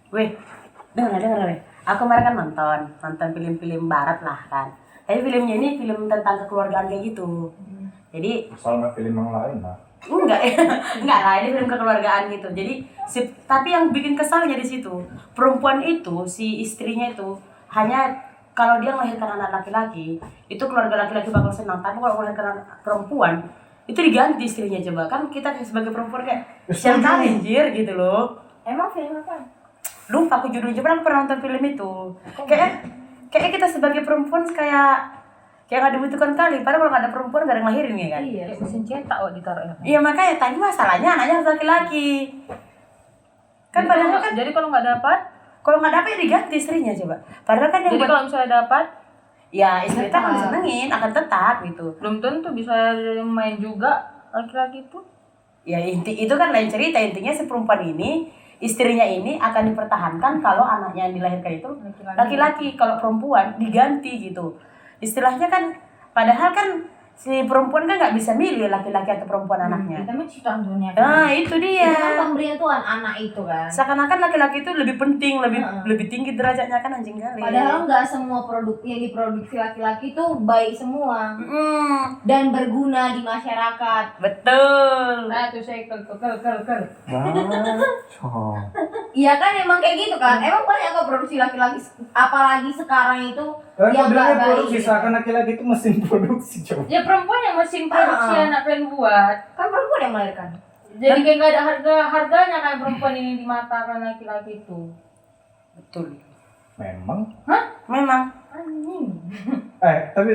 Weh, dengar weh. Aku kemarin kan nonton film-film barat lah kan. Tapi filmnya ini film tentang kekeluargaan kayak gitu. Jadi Asal nggak film yang lain lah. enggak ya, enggak lah, ini film kekeluargaan gitu. Jadi tapi yang bikin kesalnya di situ, perempuan itu si istrinya itu hanya kalau dia melahirkan anak laki-laki, itu keluarga laki-laki bakal senang. Tapi kalau melahirkan anak perempuan, itu diganti istrinya. Coba kan kita sebagai perempuan kayak siapa kali anjir gitu loh. Emang film apa? Lupa aku judulnya, pernah nonton film itu. Kayak kita sebagai perempuan kayak nggak dibutuhkan kali. Padahal kalau nggak ada perempuan nggak ada yang lahirin ya kan. Iya, mesin cetak kok ditaruh ya. Iya makanya tadi masalahnya anaknya harus laki-laki. Kan padahal kan Jadi kalau nggak dapat, kalau nggak dapat ya diganti istrinya coba. Padahal kan yang jadi kalau misalnya dapat, ya istri kita akan senengin, akan tetap gitu. belum tentu bisa main juga laki-laki itu. Ya inti itu kan lain cerita, intinya si perempuan ini istrinya ini akan dipertahankan kalau anaknya yang dilahirkan itu laki-laki, kalau perempuan diganti gitu. Istilahnya kan padahal kan si perempuan kan nggak bisa milih laki-laki atau perempuan anaknya. Kita mah ciptaan dunia kan. Nah itu Itu dia. kan pemberian Tuhan anak itu kan. Seakan-akan laki-laki itu lebih penting, lebih tinggi derajatnya kan anjing kali. Padahal nggak semua produk yang diproduksi laki-laki itu baik semua dan berguna di masyarakat. Betul. Nah tuh saya kel. Iya kan emang kayak gitu kan. Emang banyak kok produksi laki-laki, apalagi sekarang itu Kan yang modelnya nggak baik. produksi seakan laki-laki itu mesin produksi coba. Ya perempuan yang mesin produksi anak pengen buat. Kan perempuan yang melahirkan. Jadi kayak nggak ada harganya kan perempuan ini di mata kan laki-laki itu. Betul. Memang. Memang. Anjing. Tapi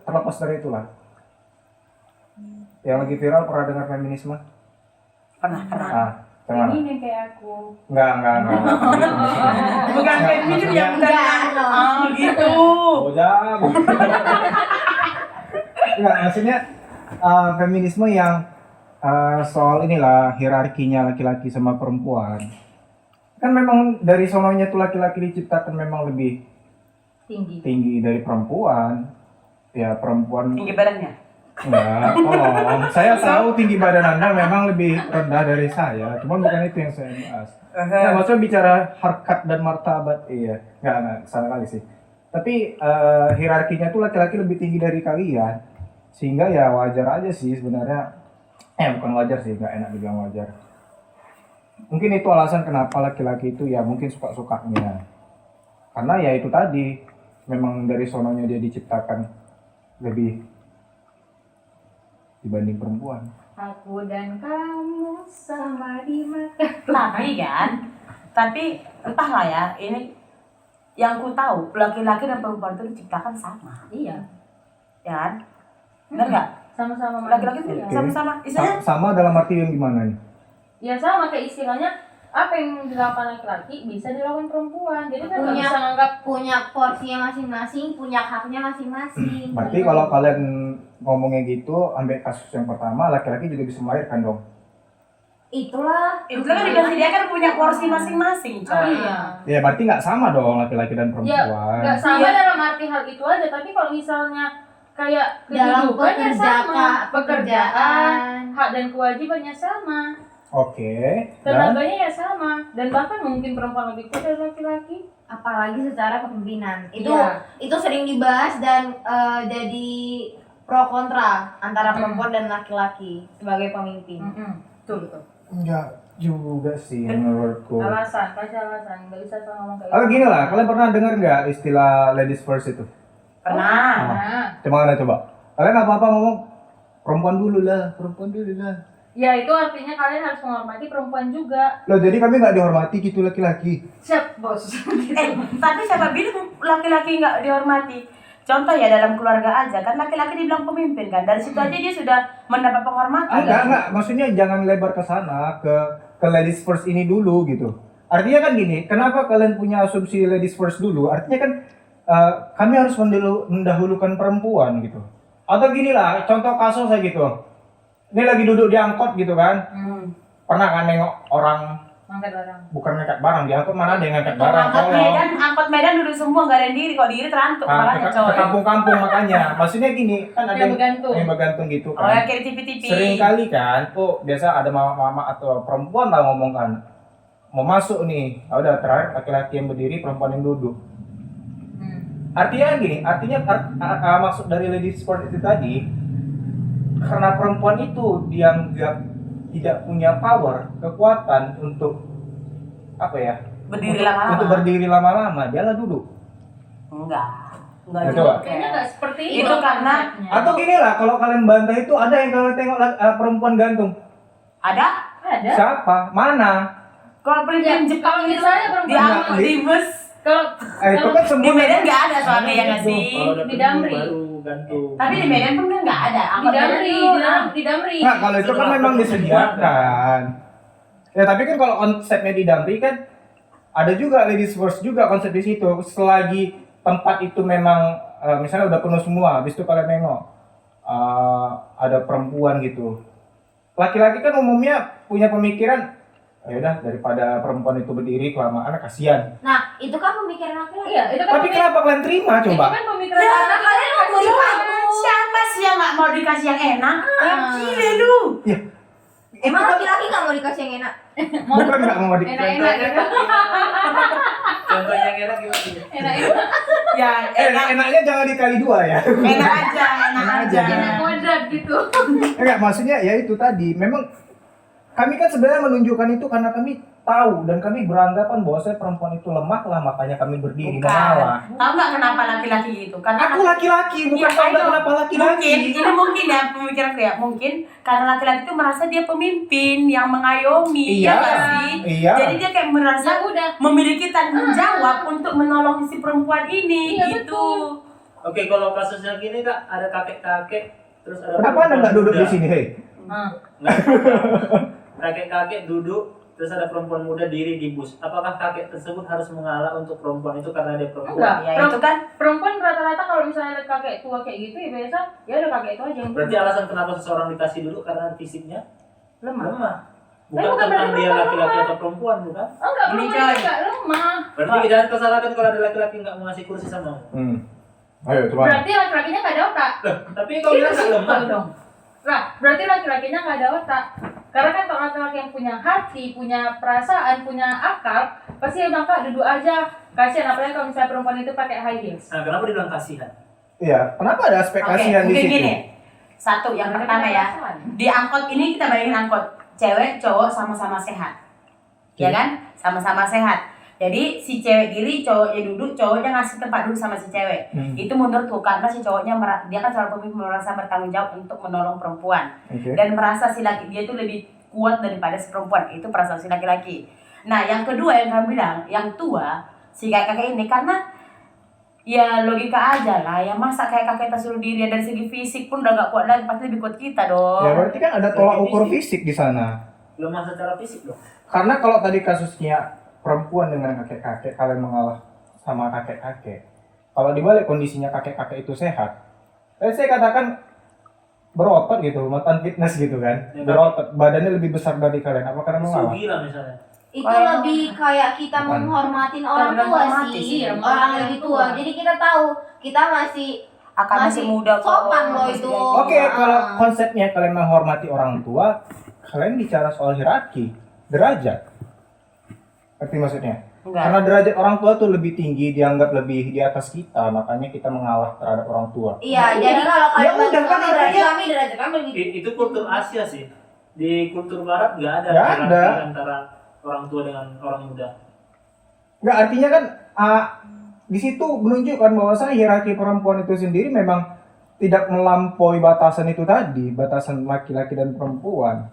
terlepas dari itulah. Yang lagi viral pernah dengar feminisme? Pernah. Gimana? Ini kayak aku. Enggak. Bukan feminim ya, bukan. Gitu. Oh, jangan. Enggak, maksudnya feminisme yang soal inilah hierarkinya laki-laki sama perempuan. Kan memang dari sononya tuh laki-laki diciptakan memang lebih tinggi dari perempuan. Ya perempuan Tinggi badannya. enggak, tolong. Saya tahu tinggi badan Anda memang lebih rendah dari saya, cuman bukan itu yang saya bahas. Nah, maksudnya bicara harkat dan martabat, iya. Enggak, salah kali sih. Tapi hierarkinya tuh laki-laki lebih tinggi dari kalian. Sehingga ya wajar aja sih sebenarnya. Bukan wajar sih, enggak enak dibilang wajar. Mungkin itu alasan kenapa laki-laki itu ya mungkin suka-sukanya. Karena ya itu tadi, memang dari sononya dia diciptakan lebih dibanding perempuan. Aku dan kamu sama di mata. Tapi entahlah ya, ini yang ku tahu laki-laki dan perempuan itu diciptakan sama. Iya. Ya kan? Benar nggak? Sama-sama Laki-laki itu manusia. sama-sama. Istilahnya Sama dalam arti yang gimana nih? Ya sama kayak istilahnya apa yang dilakukan laki-laki bisa dilakukan perempuan. Jadi kan nggak Punya- bisa nganggap Punya porsinya masing-masing, punya haknya masing-masing. Berarti kalau kalian ngomongnya gitu, ambil kasus yang pertama, laki-laki juga bisa melahirkan dong. Itulah. itu kan dikasih dia kan punya porsi masing-masing, coy. iya. Ya berarti nggak sama dong laki-laki dan Ya perempuan. nggak sama Iya. dalam arti hal itu aja. Tapi kalau misalnya kayak Dalam kehidupannya sama, pekerjaan, pekerjaan. hak dan kewajibannya sama, Oke. Dan tenaganya ya sama, dan bahkan mungkin perempuan lebih kuat dari laki-laki. Apalagi secara kepemimpinan. Iya. Itu sering dibahas dan jadi pro kontra antara perempuan dan laki-laki sebagai pemimpin. Betul. enggak juga sih menurutku. Alasan, kasih alasan, nggak bisa sama ngomong kayak Oh gini lah, kalian pernah dengar nggak istilah ladies first itu? Pernah. Nah, Coba kalian apa-apa ngomong perempuan dulu lah. ya itu artinya kalian harus menghormati perempuan juga. Loh jadi kami nggak dihormati gitu laki-laki? Siap, bos. Tapi siapa bilang laki-laki nggak dihormati? Contoh ya dalam keluarga aja kan laki-laki dibilang pemimpin kan, dari situ aja dia sudah mendapat penghormatan. Enggak, maksudnya jangan lebar ke sana, ke ladies first ini dulu gitu. Artinya kan gini, kenapa kalian punya asumsi ladies first dulu? Artinya kan kami harus mendahulukan perempuan gitu. Atau gini lah, contoh kasus saya gitu. Ini lagi duduk di angkot gitu kan. Pernah kan nengok orang, Angkat barang. bukan ngangkat barang, di angkot mana ada yang ngangkat barang? Angkot Medan duduk semua nggak ada yang diri, kalau diri terantuk malahnya Ke coy. kampung-kampung makanya. Maksudnya gini, kan ada Yang bergantung. yang bergantung gitu Oh kan. ya kayak di TV-TV. Sering kali kan, tuh biasa ada mama-mama atau perempuan lah ngomong kan, mau masuk nih, udah terakhir laki-laki yang berdiri, perempuan yang duduk. Artinya gini, maksud dari ladies sport itu tadi, karena perempuan itu dianggap tidak punya power, kekuatan untuk apa ya? Berdiri untuk, lama-lama. Untuk berdiri lama-lama, dia lah duduk. Enggak Nah, juga. coba. Kayaknya nggak seperti Itu karena konsepnya. Atau gini lah, kalau kalian bantah itu ada yang kalian tengok perempuan gantung. Ada. Ada. Siapa? Mana? Kalau pemimpin Ya, Jepang kalau itu misalnya perempuan diambil di- di bus. Kalau Itu kan Di semua Medan nggak ada soalnya ya nggak sih. Kalau udah Di ketemu Damri. baru gantung. Tapi di Medan pun kan nggak ada. di Angkot Medan Damri, tuh, di Damri. Nah, kalau itu kan memang disediakan. Ya, tapi kan kalau konsepnya di Damri kan ada juga ladies first juga konsep di situ. Selagi tempat itu memang misalnya udah penuh semua, habis itu kalian nengok ada perempuan gitu. Laki-laki kan umumnya punya pemikiran, ya udah daripada perempuan itu berdiri kelamaan kasihan. Nah, itu kan pemikiran laki-laki. Iya, itu kan Tapi kenapa kalian terima itu coba? kan pemikiran Ya, anak kalian mau beli kasihan. aku. Siapa sih yang nggak mau dikasih yang enak? Gila lu. Ya, Emang laki-laki nggak mau dikasih yang enak? bukan nggak mau Enak-enak gitu. Contohnya yang enak gimana? Enak-enak. Ya enaknya jangan dikali dua ya. enak aja, enak aja. Enak kuadrat gitu. Enggak, maksudnya ya itu tadi. Memang kami kan sebenarnya menunjukkan itu karena kami tahu dan kami beranggapan bahwa perempuan itu lemah lah, makanya kami berdiri Bukan. mengalah. Tahu nggak kenapa laki-laki gitu? Karena Aku laki-laki, bukan Iya, tahu I know. kenapa laki-laki. Mungkin ya pemikiranku ya, mungkin karena laki-laki itu merasa dia pemimpin yang mengayomi, Iya. ya nggak sih? Iya. Jadi dia kayak merasa Ya udah. memiliki tanggung jawab untuk menolong si perempuan ini, Iya, gitu. betul. Oke, kalau kasusnya gini Kak, ada kakek-kakek terus ada Kenapa Anda nggak duduk di sini, hei? Kakek-kakek duduk terus ada perempuan muda diri di bus. Apakah kakek tersebut harus mengalah untuk perempuan itu karena dia perempuan? Enggak. Ya itu kan Perempuan rata-rata kalau misalnya lihat kakek tua kayak gitu ya biasa ya udah kakek tua aja yang Berarti duduk. alasan kenapa seseorang dikasih duduk karena fisiknya lemah. lemah. Tapi Bukan bukan tentang berarti dia perempuan laki-laki lemah. atau perempuan, bukan? Enggak, Ini, perempuan coy. juga lemah. Berarti jangan kau salahkan kalau ada laki-laki nggak mau ngasih kursi sama kamu. Ayo, coba. Berarti laki-lakinya nggak ada otak. Loh, tapi kau bilang nggak lemah dong. Nah, berarti laki-lakinya nggak ada otak. Karena kan kalau laki-laki yang punya hati, punya perasaan, punya akal, pasti dia bilang Kak duduk aja. Kasihan apalagi kalau misalnya perempuan itu pakai high heels. Nah, kenapa dibilang kasihan? Iya, kenapa ada aspek Oke, kasihan di mungkin situ? gini. Satu, yang Karena pertama dia ya. perasaan. Di angkot ini kita bayangin angkot. Cewek, cowok sama-sama sehat. Ya kan? Sama-sama sehat. Jadi si cewek diri, cowoknya duduk, cowoknya ngasih tempat duduk sama si cewek. Itu menurutku karena si cowoknya dia kan selalu pemimpin merasa bertanggung jawab untuk menolong perempuan Oke. dan merasa si laki dia itu lebih kuat daripada si perempuan. Itu perasaan si laki-laki. Nah, yang kedua yang kamu bilang, yang tua si kakek ini karena ya logika aja lah, ya masa kayak kakek kita suruh diri dari segi fisik pun udah gak kuat lagi, pasti lebih kuat kita dong. Ya berarti kan ada tolak ukur fisik di sana. Lemah secara fisik dong. Karena kalau tadi kasusnya perempuan dengan kakek-kakek, kalian mengalah sama kakek-kakek. Kalau dibalik kondisinya kakek-kakek itu sehat, saya katakan berotot gitu, mantan fitness gitu kan, Ya, berotot, badannya lebih besar dari kalian. Apa kalian mengalah? Sugi lah misalnya. Itu Kayak- lebih kayak kita Bukan. menghormatin orang tua Menghormati sih, sih, iya, orang menghormati lebih orang tua. tua. Jadi kita tahu kita masih Akan masih muda kok. sopan loh Masih itu. jadi. Oke, Ah. kalau konsepnya kalian menghormati orang tua, kalian bicara soal hierarki, derajat. Ngerti maksudnya? Enggak. Karena derajat orang tua tuh lebih tinggi, dianggap lebih di atas kita, makanya kita mengalah terhadap orang tua. Iya, Iya. jadi kalau Ya kalian udah, bantu kan kami derajat artinya- kami derajat kami lebih Itu kultur Asia sih. Di kultur Barat nggak ada Nggak hierarki ada. antara orang tua dengan orang muda. Nggak, artinya kan di situ menunjukkan bahwasanya hierarki perempuan itu sendiri memang tidak melampaui batasan itu tadi, batasan laki-laki dan perempuan.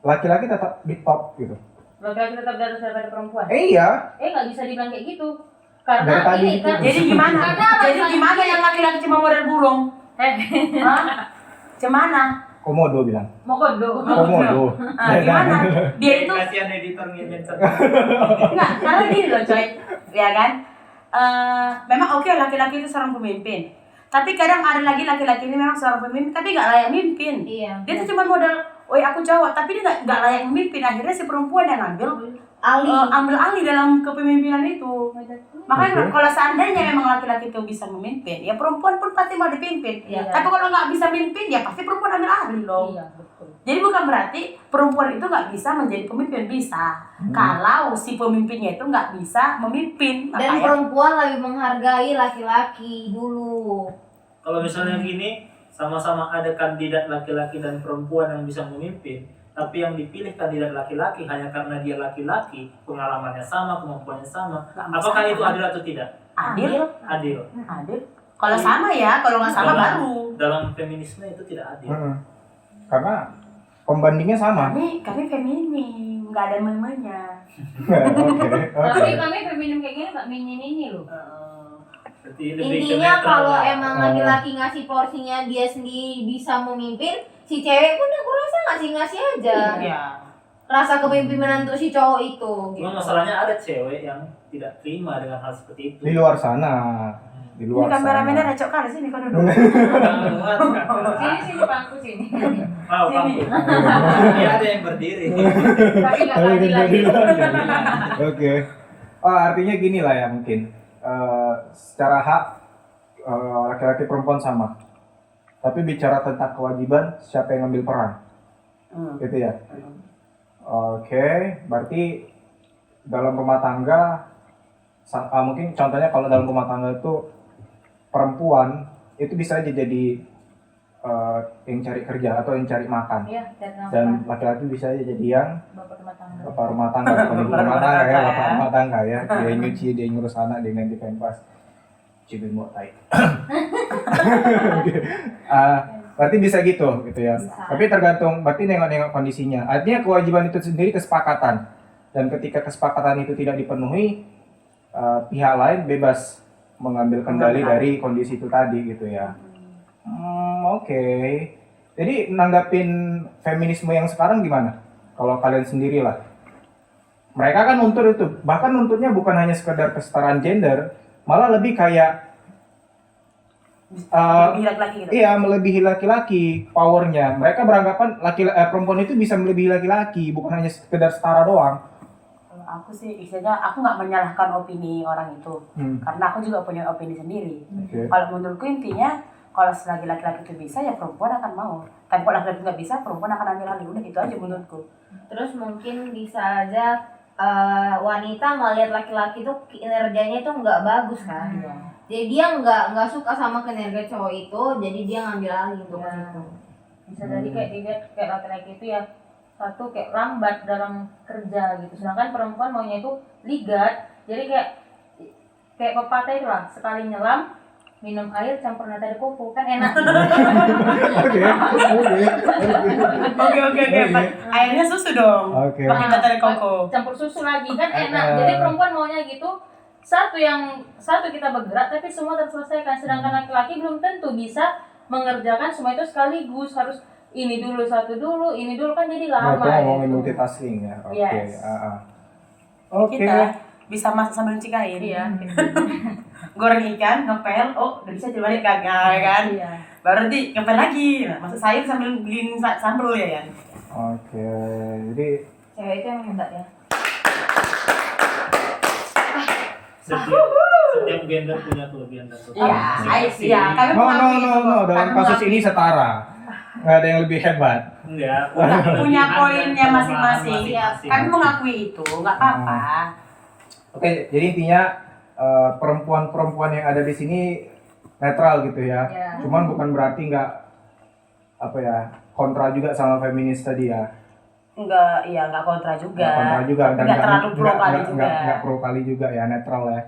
Laki-laki tetap di top gitu. Laki-laki tetap di atas daripada perempuan. Iya, Nggak bisa dibilang kayak gitu. Dari Karena tadi ini gitu. kan. Jadi gimana? Karena apa? Jadi gimana yang laki-laki cuma model burung? Hah? Cemana? komodo bilang. Mau kodo. Komodo. Gimana? Dia itu Kasihan editor ngirim enggak, karena gini loh coy, ya kan? Memang oke laki-laki itu seorang pemimpin. Tapi kadang ada lagi laki-laki ini memang seorang pemimpin tapi nggak layak mimpin. Iya. Dia tuh cuma modal, "Oi aku cowok," tapi dia nggak layak memimpin. Akhirnya si perempuan yang ambil Ali. ambil alih dalam kepemimpinan itu. Makanya Oke. kalau seandainya memang laki-laki itu bisa memimpin, ya perempuan pun pasti mau dipimpin. Iya. Tapi kalau nggak bisa mimpin, ya pasti perempuan ambil alih loh. Iya, betul. Jadi bukan berarti perempuan itu nggak bisa menjadi pemimpin, bisa. Kalau si pemimpinnya itu nggak bisa memimpin. Dan Makanya perempuan lebih menghargai laki-laki dulu. Kalau misalnya gini, sama-sama ada kandidat laki-laki dan perempuan yang bisa memimpin, tapi yang dipilih kandidat laki-laki hanya karena dia laki-laki, pengalamannya sama, kemampuannya sama. Nggak Apakah masalah. itu adil atau tidak? adil, Adil. adil. Kalau sama ya, kalau nggak sama Dalam- baru. Dalam feminisme itu tidak adil. Karena pembandingnya sama. Kami feminim, nggak ada memanya. Tapi kami feminim kayak gini nggak mini loh. Berarti lebih ke Intinya netral kalau lah. emang laki-laki ngasih porsinya dia sendiri bisa memimpin, si cewek pun aku rasa ngasih-ngasih aja. Iya. Rasa kepemimpinan untuk si cowok itu. Cuma Gitu. masalahnya ada cewek yang tidak terima dengan hal seperti itu. Di luar sana. Di Ini luar kameramennya sana. recok kali sini kau duduk. Jangan muat, Kak. Sini pangku sini. Mau kamu. Dia ada yang berdiri. Tapi nggak Tapi adil nggak lagi. adil. Oke. Oh, artinya gini lah ya mungkin. Secara hak laki-laki perempuan sama. Tapi bicara tentang kewajiban, siapa yang ngambil peran? Gitu ya. Oke, berarti dalam rumah tangga mungkin contohnya kalau dalam rumah tangga itu perempuan itu bisa aja jadi yang cari kerja atau yang cari makan. Iya, dan Dan laki-laki bisa aja jadi yang bapak rumah tangga. bapak rumah tangga, bukan ibu rumah tangga ya, bapak rumah tangga ya. Dia yang nyuci, dia yang ngurus anak, dia yang ganti pempas. Cibin mau tai. Oke. Berarti bisa gitu ya. Bisa. Tapi tergantung, berarti nengok-nengok kondisinya. Artinya kewajiban itu sendiri kesepakatan. Dan ketika kesepakatan itu tidak dipenuhi, pihak lain bebas mengambil kendali dari kondisi itu tadi gitu ya. Oke. Jadi nanggapin feminisme yang sekarang gimana? Kalau kalian sendirilah. Mereka kan nuntut itu, bahkan nuntutnya bukan hanya sekedar kesetaraan gender, malah lebih kayak Lebih laki-laki gitu. iya melebihi laki-laki powernya. Mereka beranggapan perempuan itu bisa melebihi laki-laki, bukan hanya sekedar setara doang. Kalau aku sih istilahnya aku nggak menyalahkan opini orang itu, karena aku juga punya opini sendiri. Oke. Kalau menurutku intinya kalau selagi laki-laki itu bisa ya perempuan akan mau. Tapi kalau laki-laki nggak bisa, perempuan akan ambil alih. Udah gitu aja menurutku. Terus mungkin bisa aja wanita melihat laki-laki tuh kinerjanya itu nggak bagus kan. Jadi dia nggak suka sama kinerja cowok itu, jadi dia ngambil alih untuk Ya. itu. Bisa jadi kayak dilihat kayak laki-laki itu ya satu kayak lambat dalam kerja gitu. Sedangkan perempuan maunya itu ligat. Jadi kayak pepatah itu lah, sekali nyelam minum air campur nata de coco kan enak. Oke. Airnya susu dong. Oke. Pakai nata de coco. Campur susu lagi kan enak. Jadi perempuan maunya gitu. Satu kita bergerak tapi semua terselesaikan. Sedangkan laki-laki belum tentu bisa mengerjakan semua itu sekaligus, harus ini dulu satu dulu, ini dulu kan jadi lama. Berarti ngomongin gitu. multitasking ya. Oke. Yes. Oke. Kita bisa masak sambil nyuci kain. Iya. Goreng ikan, ngepel, oh udah bisa dibalik kagak ya kan? Iya. Baru nanti ngepel lagi, nah, masak sayur sambil beliin sambel ya kan? Oke. Jadi Cewek itu yang hebat ya. Setiap gender punya kelebihan dan kekurangan. Iya, kami no mengakui itu. dalam Kami kasus mengakui. ini setara. Nggak ada yang lebih hebat. Enggak. Punya Kelebihan poinnya dan masing-masing. kelemahan Kami mengakui itu, nggak apa-apa. Oke, jadi intinya perempuan-perempuan yang ada di sini netral gitu ya. Iya. Cuman bukan berarti nggak kontra juga sama feminis tadi ya. Nggak kontra juga. Nggak kontra juga Tapi nggak terlalu pro kali juga. Nggak pro kali juga ya, netral ya.